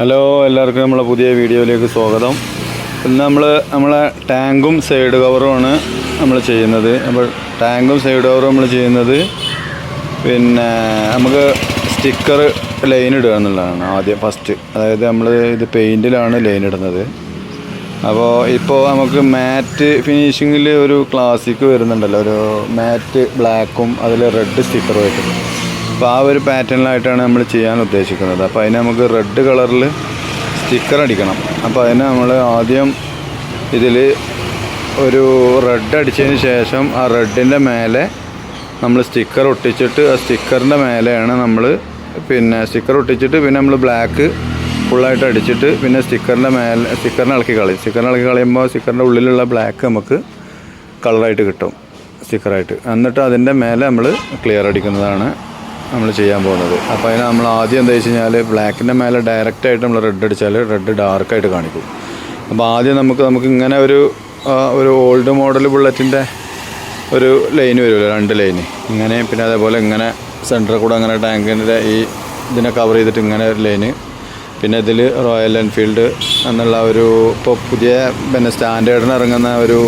Hello, എല്ലാവർക്കും നമ്മളെ പുതിയ വീഡിയോയിലേക്ക് സ്വാഗതം. ഇന്ന് നമ്മളെ ടാങ്കും സൈഡ് കവറുമാണ് നമ്മൾ ചെയ്യുന്നത്. അപ്പോൾ ടാങ്കും സൈഡ് കവറും നമ്മൾ ചെയ്യുന്നത് പിന്നെ നമുക്ക് സ്റ്റിക്കർ ലൈൻ ഇടുക എന്നുള്ളതാണ് ആദ്യം ഫസ്റ്റ്. അതായത് നമ്മൾ ഇത് പെയിൻറ്റിലാണ് ലൈൻ ഇടുന്നത്. അപ്പോൾ ഇപ്പോൾ നമുക്ക് മാറ്റ് ഫിനിഷിങ്ങിൽ ഒരു ക്ലാസിക് വരുന്നുണ്ടല്ലോ, ഒരു മാറ്റ് ബ്ലാക്കും അതിൽ റെഡ് സ്റ്റിക്കറും ആയിട്ട്. അപ്പോൾ ആ ഒരു പാറ്റേണിലായിട്ടാണ് നമ്മൾ ചെയ്യാൻ ഉദ്ദേശിക്കുന്നത്. അപ്പോൾ അതിന് നമുക്ക് റെഡ് കളറിൽ സ്റ്റിക്കർ അടിക്കണം. അപ്പോൾ അതിന് നമ്മൾ ആദ്യം ഇതിൽ ഒരു റെഡ് അടിച്ചതിന് ശേഷം ആ റെഡിൻ്റെ മേലെ നമ്മൾ സ്റ്റിക്കർ ഒട്ടിച്ചിട്ട് ആ സ്റ്റിക്കറിൻ്റെ മേലെയാണ് നമ്മൾ സ്റ്റിക്കർ ഒട്ടിച്ചിട്ട് പിന്നെ നമ്മൾ ബ്ലാക്ക് ഫുള്ളായിട്ട് അടിച്ചിട്ട് പിന്നെ സ്റ്റിക്കറിനെ ഇളക്കി കളയുമ്പോൾ സ്റ്റിക്കറിൻ്റെ ഉള്ളിലുള്ള ബ്ലാക്ക് നമുക്ക് കളറായിട്ട് കിട്ടും സ്റ്റിക്കറായിട്ട്. എന്നിട്ട് അതിൻ്റെ മേലെ നമ്മൾ ക്ലിയർ അടിക്കുന്നതാണ് നമ്മൾ ചെയ്യാൻ പോകുന്നത്. അപ്പോൾ അതിന് നമ്മൾ ആദ്യം എന്താ വെച്ച് കഴിഞ്ഞാൽ ബ്ലാക്കിൻ്റെ മേലെ ഡയറക്റ്റായിട്ട് നമ്മൾ റെഡ് അടിച്ചാൽ റെഡ് ഡാർക്കായിട്ട് കാണിക്കും. അപ്പോൾ ആദ്യം നമുക്ക് ഇങ്ങനെ ഒരു ഓൾഡ് മോഡൽ ബുള്ളറ്റിൻ്റെ ഒരു ലൈൻ വരുമല്ലോ, 2 ലൈന് ഇങ്ങനെ, പിന്നെ അതേപോലെ ഇങ്ങനെ സെൻറ്ററിൽ കൂടെ അങ്ങനെ ടാങ്കിൻ്റെ ഇതിനെ കവർ ചെയ്തിട്ട് ഇങ്ങനെ ഒരു ലൈന്, പിന്നെ ഇതിൽ റോയൽ എൻഫീൽഡ് എന്നുള്ള ഇപ്പോൾ പുതിയ സ്റ്റാൻഡേർഡിന് ഇറങ്ങുന്ന ഒരു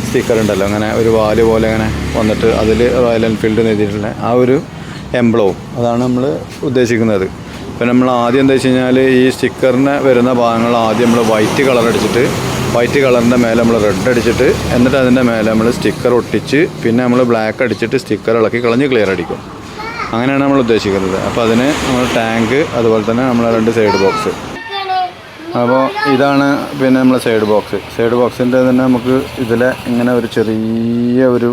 സ്റ്റിക്കർ ഉണ്ടല്ലോ, അങ്ങനെ ഒരു വാല് പോലെ അങ്ങനെ വന്നിട്ട് അതിൽ റോയൽ എൻഫീൽഡ് എഴുതിയിട്ടുള്ള ആ ഒരു എംബ്ലവും, അതാണ് നമ്മൾ ഉദ്ദേശിക്കുന്നത്. പിന്നെ നമ്മൾ ആദ്യം എന്താ വെച്ച് കഴിഞ്ഞാൽ ഈ സ്റ്റിക്കറിന് വരുന്ന ഭാഗങ്ങൾ ആദ്യം നമ്മൾ വൈറ്റ് കളർ അടിച്ചിട്ട് വൈറ്റ് കളറിൻ്റെ മേലെ നമ്മൾ റെഡ് അടിച്ചിട്ട് എന്നിട്ട് അതിൻ്റെ മേലെ നമ്മൾ സ്റ്റിക്കർ ഒട്ടിച്ച് പിന്നെ നമ്മൾ ബ്ലാക്ക് അടിച്ചിട്ട് സ്റ്റിക്കർ ഇളക്കി കളഞ്ഞ് ക്ലിയർ അടിക്കും. അങ്ങനെയാണ് നമ്മൾ ഉദ്ദേശിക്കുന്നത്. അപ്പോൾ അതിന് നമ്മൾ ടാങ്ക്, അതുപോലെ തന്നെ നമ്മൾ 2 സൈഡ് ബോക്സ്. അപ്പോൾ ഇതാണ് പിന്നെ നമ്മൾ സൈഡ് ബോക്സിൻ്റെ തന്നെ നമുക്ക് ഇതിലെ ഇങ്ങനെ ഒരു ചെറിയ ഒരു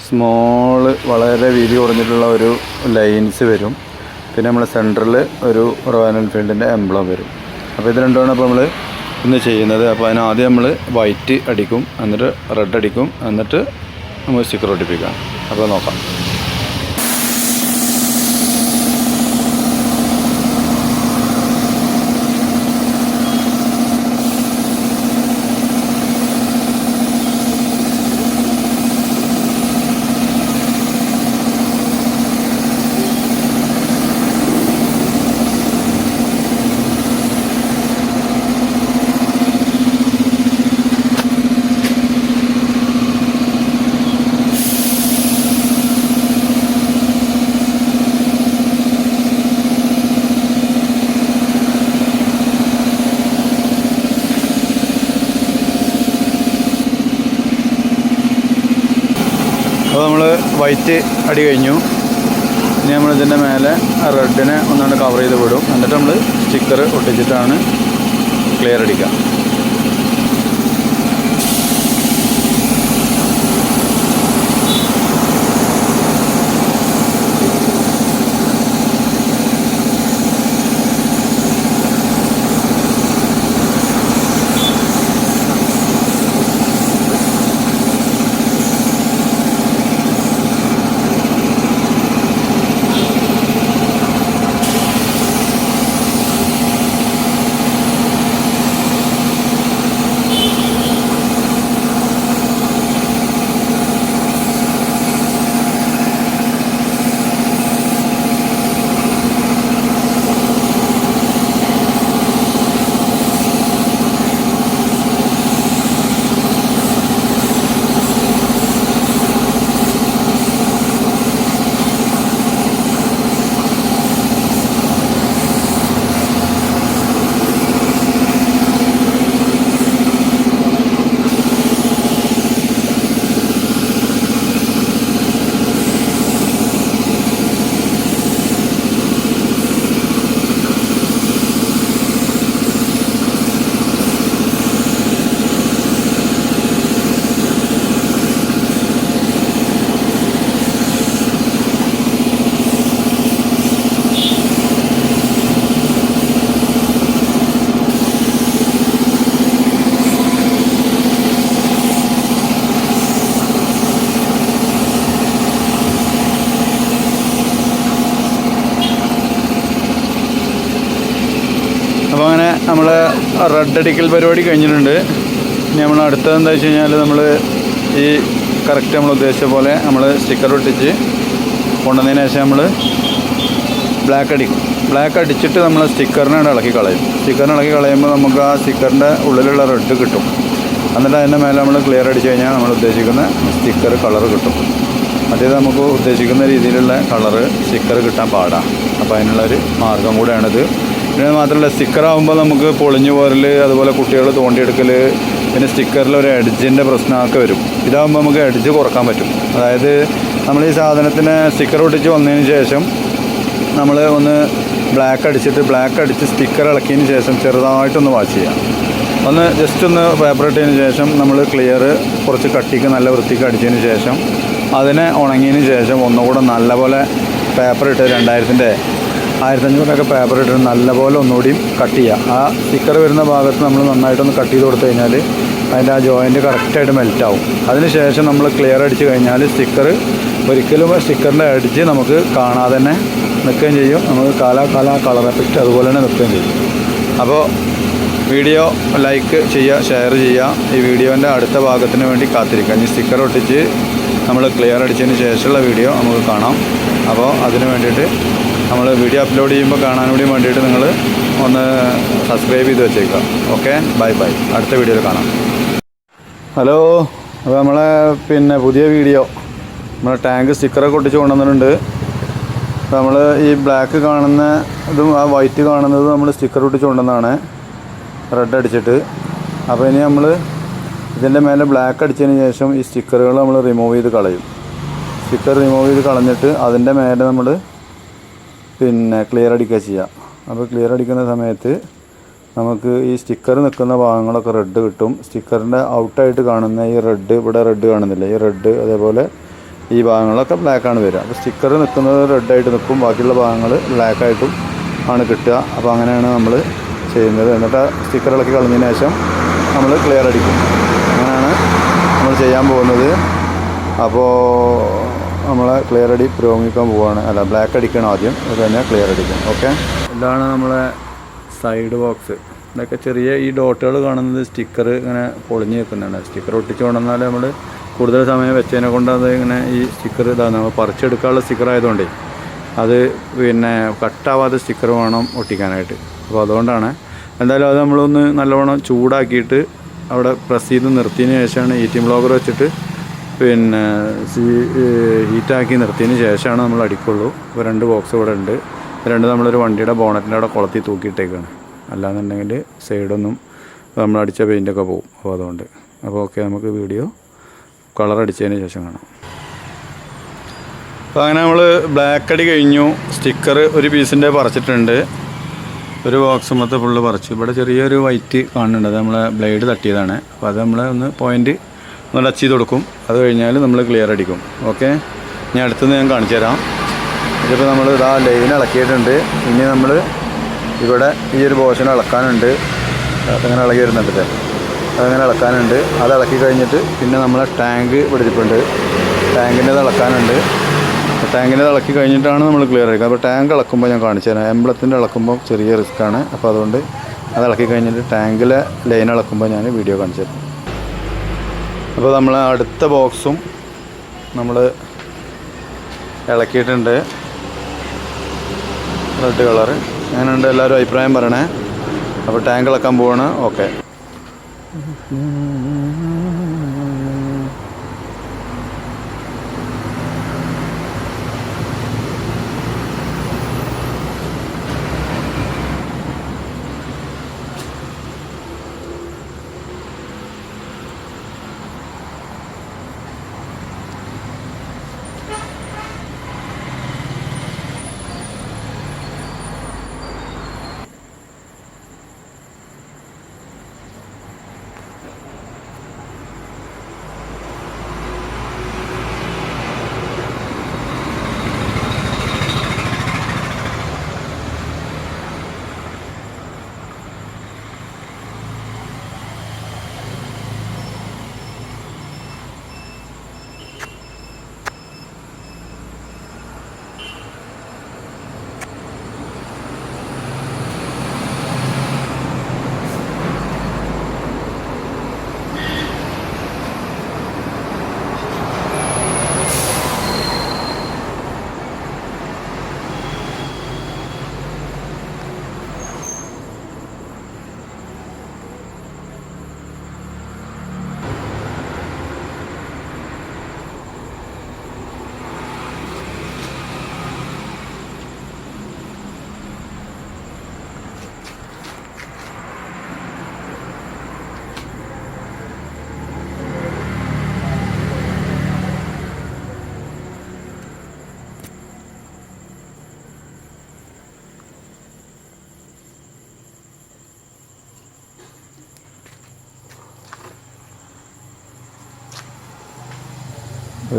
സ്മോള് വളരെ വീതി കുറഞ്ഞിട്ടുള്ള ഒരു ലൈൻസ് വരും. പിന്നെ നമ്മൾ സെൻറ്ററിൽ ഒരു റോയൽ എൻഫീൽഡിൻ്റെ എംബ്ലം വരും. അപ്പോൾ ഇത് രണ്ടുമാണ് അപ്പോൾ നമ്മൾ ഇന്ന് ചെയ്യുന്നത്. അപ്പോൾ അതിന് ആദ്യം നമ്മൾ വൈറ്റ് അടിക്കും, എന്നിട്ട് റെഡ് അടിക്കും, എന്നിട്ട് നമ്മൾ സ്റ്റിക്കർ ഒട്ടിപ്പിക്കാം. അപ്പോൾ നോക്കാം. അപ്പോൾ നമ്മൾ വൈറ്റ് അടി കഴിഞ്ഞു. ഇനി നമ്മളിതിൻ്റെ മേലെ റെഡിനെ ഒന്നാണ് കവർ ചെയ്ത് വിടും. എന്നിട്ട് നമ്മൾ സ്റ്റിക്കർ ഒട്ടിച്ചിട്ടാണ് ക്ലിയർ അടിക്കുക. അപ്പോൾ അങ്ങനെ നമ്മൾ റെഡ് അടിക്കൽ പരിപാടി കഴിഞ്ഞിട്ടുണ്ട്. ഇനി നമ്മൾ അടുത്തത് എന്താ വെച്ച് കഴിഞ്ഞാൽ നമ്മൾ ഈ കറക്റ്റ് നമ്മൾ ഉദ്ദേശിച്ച പോലെ നമ്മൾ സ്റ്റിക്കർ ഒട്ടിച്ച് കൊണ്ടുവന്നതിന് ശേഷം നമ്മൾ ബ്ലാക്ക് അടിക്കും. ബ്ലാക്ക് അടിച്ചിട്ട് നമ്മൾ സ്റ്റിക്കറിനെ ഇളക്കി കളയും. സ്റ്റിക്കറിനെ ഇളക്കി കളയുമ്പോൾ നമുക്ക് ആ സ്റ്റിക്കറിൻ്റെ ഉള്ളിലുള്ള റെഡ് കിട്ടും. എന്നിട്ട് അതിൻ്റെ മേലെ നമ്മൾ ക്ലിയർ അടിച്ച് കഴിഞ്ഞാൽ നമ്മൾ ഉദ്ദേശിക്കുന്ന സ്റ്റിക്കർ കളർ കിട്ടും. മറ്റേത് നമുക്ക് ഉദ്ദേശിക്കുന്ന രീതിയിലുള്ള കളറ് സ്റ്റിക്കർ കിട്ടാൻ പാടാണ്. അപ്പോൾ അതിനുള്ളൊരു മാർഗ്ഗം കൂടെയാണിത്. പിന്നെ മാത്രമല്ല, സ്റ്റിക്കറാകുമ്പോൾ നമുക്ക് പൊളിഞ്ഞു പോരൽ, അതുപോലെ കുട്ടികൾ തോണ്ടിയെടുക്കൽ, പിന്നെ സ്റ്റിക്കറിൽ ഒരു എഡ്ജിൻ്റെ പ്രശ്നമൊക്കെ വരും. ഇതാകുമ്പോൾ നമുക്ക് എഡ്ജ് കുറക്കാൻ പറ്റും. അതായത് നമ്മൾ ഈ സാധനത്തിന് സ്റ്റിക്കർ ഒട്ടിച്ച് വന്നതിന് ശേഷം നമ്മൾ ഒന്ന് ബ്ലാക്ക് അടിച്ച് സ്റ്റിക്കർ ഇളക്കിയതിന് ശേഷം ചെറുതായിട്ടൊന്ന് വാഷ് ചെയ്യാം. ഒന്ന് ജസ്റ്റ് ഒന്ന് പേപ്പർ ഇട്ടതിന് ശേഷം നമ്മൾ ക്ലിയർ കുറച്ച് കട്ടിക്ക് നല്ല വൃത്തിക്ക് അടിച്ചതിന് ശേഷം അതിനെ ഉണങ്ങിയതിന് ശേഷം ഒന്നുകൂടെ നല്ലപോലെ പേപ്പർ ഇട്ട് 2000-ൻ്റെ 1500 പേപ്പർ ഇട്ട് നല്ലപോലെ ഒന്നുകൂടിയും കട്ട് ചെയ്യുക. ആ സ്റ്റിക്കർ വരുന്ന ഭാഗത്ത് നമ്മൾ നന്നായിട്ടൊന്ന് കട്ട് ചെയ്ത് കൊടുത്തു കഴിഞ്ഞാൽ അതിൻ്റെ ആ ജോയിൻറ്റ് കറക്റ്റായിട്ട് മെൽറ്റാവും. അതിന് ശേഷം നമ്മൾ ക്ലിയർ അടിച്ച് കഴിഞ്ഞാൽ ഒരിക്കലും സ്റ്റിക്കറിൻ്റെ എഡ്ജ് നമുക്ക് കാണാതെ തന്നെ നിൽക്കുകയും ചെയ്യും. നമുക്ക് കളർ എഫക്റ്റ് അതുപോലെ തന്നെ നിൽക്കുകയും ചെയ്യും. അപ്പോൾ വീഡിയോ ലൈക്ക് ചെയ്യുക, ഷെയർ ചെയ്യുക. ഈ വീഡിയോൻ്റെ അടുത്ത ഭാഗത്തിന് വേണ്ടി കാത്തിരിക്കുക. ഇനി സ്റ്റിക്കർ ഒട്ടിച്ച് നമ്മൾ ക്ലിയർ അടിച്ചതിന് ശേഷമുള്ള വീഡിയോ നമുക്ക് കാണാം. അപ്പോൾ അതിന് വേണ്ടിയിട്ട് നമ്മൾ വീഡിയോ അപ്ലോഡ് ചെയ്യുമ്പോൾ കാണാൻ കൂടി വേണ്ടിയിട്ട് നിങ്ങൾ ഒന്ന് സബ്സ്ക്രൈബ് ചെയ്ത് വെച്ചേക്കുക. Okay, bye. അടുത്ത വീഡിയോയിൽ കാണാം. ഹലോ, അപ്പോൾ നമ്മളെ പുതിയ വീഡിയോ നമ്മൾ ടാങ്ക് സ്റ്റിക്കറൊക്കെ ഒട്ടിച്ച് കൊണ്ടുവന്നിട്ടുണ്ട്. അപ്പോൾ നമ്മൾ ഈ ബ്ലാക്ക് കാണുന്ന ഇതും ആ വൈറ്റ് കാണുന്നതും നമ്മൾ സ്റ്റിക്കർ ഒട്ടിച്ച് കൊണ്ടുവന്നതാണ്, റെഡ് അടിച്ചിട്ട്. അപ്പോൾ ഇനി നമ്മൾ ഇതിൻ്റെ മേലെ ബ്ലാക്ക് അടിച്ചതിന് ശേഷം ഈ സ്റ്റിക്കറുകൾ നമ്മൾ റിമൂവ് ചെയ്ത് കളയും. സ്റ്റിക്കർ റിമൂവ് ചെയ്ത് കളഞ്ഞിട്ട് അതിൻ്റെ മേലെ നമ്മൾ ക്ലിയർ അടിക്കുക ചെയ്യുക. അപ്പോൾ ക്ലിയർ അടിക്കുന്ന സമയത്ത് നമുക്ക് ഈ സ്റ്റിക്കർ നിൽക്കുന്ന ഭാഗങ്ങളൊക്കെ റെഡ് കിട്ടും. സ്റ്റിക്കറിൻ്റെ ഔട്ടായിട്ട് കാണുന്ന ഈ റെഡ്, ഇവിടെ റെഡ് കാണുന്നില്ല, ഈ റെഡ് അതേപോലെ ഈ ഭാഗങ്ങളൊക്കെ ബ്ലാക്കാണ് വരിക. അപ്പോൾ സ്റ്റിക്കർ നിൽക്കുന്നത് റെഡായിട്ട് നിൽക്കും, ബാക്കിയുള്ള ഭാഗങ്ങൾ ബ്ലാക്കായിട്ടും ആണ് കിട്ടുക. അപ്പോൾ അങ്ങനെയാണ് നമ്മൾ ചെയ്യുന്നത്. എന്നിട്ട് സ്റ്റിക്കർ ഇളക്കി കളഞ്ഞതിന് ശേഷം നമ്മൾ ക്ലിയർ അടിക്കും. അങ്ങനെയാണ് നമ്മൾ ചെയ്യാൻ പോകുന്നത്. അപ്പോൾ നമ്മളെ ക്ലിയർ അടി പുരോഗമിക്കാൻ പോവുകയാണ്. അല്ല, ബ്ലാക്ക് അടിക്കണം ആദ്യം, അത് കഴിഞ്ഞാൽ ക്ലിയർ അടിക്കും. ഓക്കെ, ഇതാണ് നമ്മളെ സൈഡ് ബോക്സ്. ഇതൊക്കെ ചെറിയ ഈ ഡോട്ടുകൾ കാണുന്നത് സ്റ്റിക്കർ ഇങ്ങനെ പൊളിഞ്ഞ് നിൽക്കുന്നതാണ്. സ്റ്റിക്കർ ഒട്ടിച്ച് കൊണ്ടുവന്നാൽ നമ്മൾ കൂടുതൽ സമയം വെച്ചതിനെ കൊണ്ട് അത് ഇങ്ങനെ ഈ സ്റ്റിക്കർ ഇതാണ്. നമ്മൾ പറിച്ചെടുക്കാനുള്ള സ്റ്റിക്കർ ആയതുകൊണ്ട് അത് കട്ടാവാത്ത സ്റ്റിക്കർ വേണം ഒട്ടിക്കാനായിട്ട്. അപ്പോൾ അതുകൊണ്ടാണ്. എന്തായാലും അത് നമ്മളൊന്ന് നല്ലവണ്ണം ചൂടാക്കിയിട്ട് അവിടെ പ്രസ് ചെയ്ത് നിർത്തിയതിന് ശേഷമാണ് ഹീറ്റിംഗ് ബ്ലോഗർ വെച്ചിട്ട് ഹീറ്റാക്കി നിർത്തിയതിന് ശേഷമാണ് നമ്മൾ അടിക്കുള്ളൂ. ഇപ്പോൾ 2 ബോക്സ് ഇവിടെ ഉണ്ട്. 2 നമ്മളൊരു വണ്ടിയുടെ ബോണറ്റിൻ്റെ അവിടെ കൊളത്തി തൂക്കിയിട്ടേക്കാണ്. അല്ലാന്നുണ്ടെങ്കിൽ സൈഡൊന്നും നമ്മൾ അടിച്ച പെയിൻറ്റൊക്കെ പോകും. അപ്പോൾ അതുകൊണ്ട് ഓക്കെ, നമുക്ക് വീഡിയോ കളർ അടിച്ചതിന് ശേഷം കാണാം. അപ്പോൾ അങ്ങനെ നമ്മൾ ബ്ലാക്ക് അടി കഴിഞ്ഞു. സ്റ്റിക്കർ ഒരു പീസിൻ്റെ പറിച്ചിട്ടുണ്ട്, ഒരു ബോക്സ് മൊത്തം ഫുള്ള് പറിച്ചു. ഇവിടെ ചെറിയൊരു വൈറ്റ് കാണുന്നുണ്ട്, അത് നമ്മളെ ബ്ലേഡ് തട്ടിയതാണ്. അപ്പോൾ അത് നമ്മൾ ഒന്ന് പോയിൻറ്റ് ഒന്ന് ടച്ച് ചെയ്ത് കൊടുക്കും. അത് കഴിഞ്ഞാൽ നമ്മൾ ക്ലിയർ അടിക്കും. ഓക്കെ, ഞാൻ അടുത്തുനിന്ന് ഞാൻ കാണിച്ചു തരാം. ഇതിപ്പോൾ നമ്മൾ ലൈൻ ഇളക്കിയിട്ടുണ്ട്. ഇനി നമ്മൾ ഇവിടെ ഈ ഒരു പോർഷൻ ഇളക്കാനുണ്ട്. അതങ്ങനെ ഇളകി വരുന്നുണ്ടല്ലേ, അതങ്ങനെ ഇളക്കാനുണ്ട്. അത് ഇളക്കി കഴിഞ്ഞിട്ട് പിന്നെ നമ്മളെ ടാങ്ക് ഇവിടെ ഇരിപ്പുണ്ട്, ടാങ്കിൻ്റെ ഇളക്കാനുണ്ട്. ടാങ്കിൻ്റെ ഇളക്കി കഴിഞ്ഞിട്ടാണ് നമ്മൾ ക്ലിയർ ആക്കുക. അപ്പോൾ ടാങ്ക് ഇളക്കുമ്പോൾ ഞാൻ കാണിച്ചു തരാം. എംബ്ലത്തിൻ്റെ ഇളക്കുമ്പോൾ ചെറിയ റിസ്ക്കാണ്. അപ്പോൾ അതുകൊണ്ട് അത് ഇളക്കി കഴിഞ്ഞിട്ട് ടാങ്കിലെ ലൈൻ ഇളക്കുമ്പോൾ ഞാൻ വീഡിയോ കാണിച്ചു തരാം. അപ്പോൾ നമ്മൾ അടുത്ത ബോക്സും നമ്മൾ ഇളക്കിയിട്ടുണ്ട്, റെഡ് കളറ്. അങ്ങനെയുണ്ട്, എല്ലാവരും അഭിപ്രായം പറയണേ. അപ്പോൾ ടാങ്ക് ഇളക്കാൻ പോവാണ്. ഓക്കെ,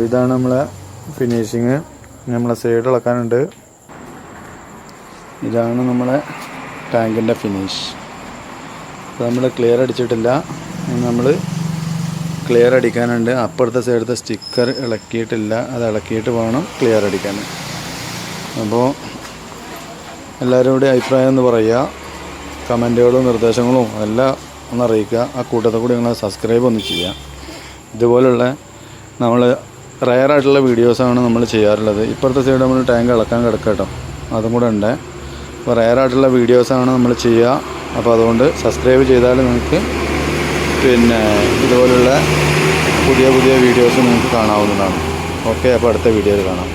ഇതാണ് നമ്മളെ ഫിനിഷിങ്. നമ്മളെ സൈഡ് ഇളക്കാനുണ്ട്. ഇതാണ് നമ്മളെ ടാങ്കിൻ്റെ ഫിനിഷ്. അപ്പോൾ നമ്മൾ ക്ലിയർ അടിച്ചിട്ടില്ല, നമ്മൾ ക്ലിയർ അടിക്കാനുണ്ട്. അപ്പുറത്തെ സൈഡത്തെ സ്റ്റിക്കർ ഇളക്കിയിട്ടില്ല, അത് ഇളക്കിയിട്ട് വേണം ക്ലിയർ അടിക്കാൻ. അപ്പോൾ എല്ലാവരും കൂടി അഭിപ്രായം എന്ന് പറയുക, കമൻറ്റുകളും നിർദ്ദേശങ്ങളും എല്ലാം ഒന്ന് അറിയിക്കുക. ആ കൂട്ടത്തിൽ കൂടി നിങ്ങൾ സബ്സ്ക്രൈബ് ഒന്ന് ചെയ്യുക. ഇതുപോലുള്ള നമ്മൾ റയറായിട്ടുള്ള വീഡിയോസാണ് നമ്മൾ ചെയ്യാറുള്ളത്. ഇപ്പുറത്തെ സൈഡ് നമ്മൾ ടാങ്ക് ഇളക്കാൻ കിടക്കുക കേട്ടോ, അതും കൂടെ ഉണ്ട്. അപ്പോൾ റയറായിട്ടുള്ള വീഡിയോസാണ് നമ്മൾ ചെയ്യുക. അപ്പോൾ അതുകൊണ്ട് സബ്സ്ക്രൈബ് ചെയ്താൽ നിങ്ങൾക്ക് ഇതുപോലുള്ള പുതിയ വീഡിയോസ് നിങ്ങൾക്ക് കാണാവുന്നതാണ്. ഓക്കെ, അപ്പോൾ അടുത്ത വീഡിയോയിൽ കാണാം.